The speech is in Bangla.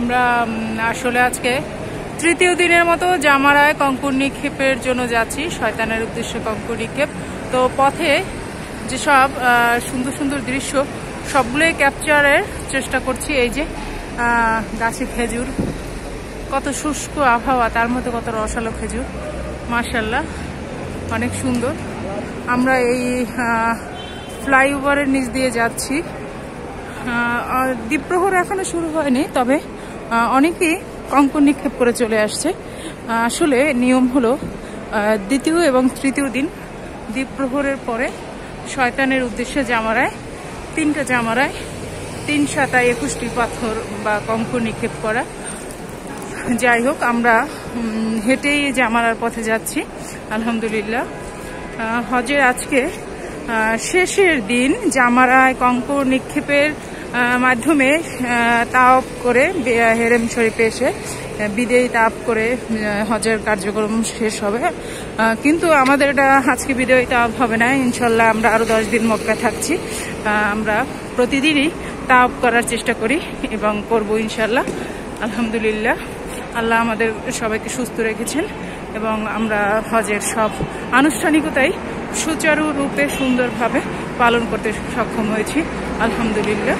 আমরা আসলে আজকে তৃতীয় দিনের মতো জামারায় কঙ্কর নিক্ষেপের জন্য যাচ্ছি, শয়তানের উদ্দেশ্যে কঙ্কর নিক্ষেপ। তো পথে যেসব সুন্দর সুন্দর দৃশ্য সবগুলোই ক্যাপচারের চেষ্টা করছি। এই যে গাছে খেজুর, কত শুষ্ক আবহাওয়া, তার মধ্যে কত রসালো খেজুর, মাশাআল্লাহ অনেক সুন্দর। আমরা এই ফ্লাইওভারের নিচ দিয়ে যাচ্ছি। দ্বীপ্রহর এখনো শুরু হয়নি, তবে অনেকেই কঙ্কর নিক্ষেপ করে চলে আসছে। আসলে নিয়ম হলো দ্বিতীয় এবং তৃতীয় দিন দ্বীপ্রহরের পরে শয়তানের উদ্দেশ্যে জামারায় 3টা জামারায় 3×7=21টি পাথর বা কঙ্কর নিক্ষেপ করা। যাই হোক, আমরা হেঁটেই জামারার পথে যাচ্ছি আলহামদুলিল্লাহ। হজের আজকে শেষের দিন জামারায় কঙ্কর নিক্ষেপের মাধ্যমে তাওয়াফ করে হেরেম শরীফে এসে বিদেয়ী তাওয়াফ করে হজের কার্যক্রম শেষ হবে। কিন্তু আমাদের এটা আজকে বিদেয়ী তাওয়াফ হবে না, ইনশাল্লাহ আমরা আরো 10 দিন মক্কা থাকছি। আমরা প্রতিদিনই তাওয়াফ করার চেষ্টা করি এবং করব ইনশাল্লাহ আলহামদুলিল্লাহ। আল্লাহ আমাদের সবাইকে সুস্থ রেখেছেন এবং আমরা হজের সব আনুষ্ঠানিকতাই সুচারুরূপে সুন্দরভাবে পালন করতে সক্ষম হয়েছি আলহামদুলিল্লাহ।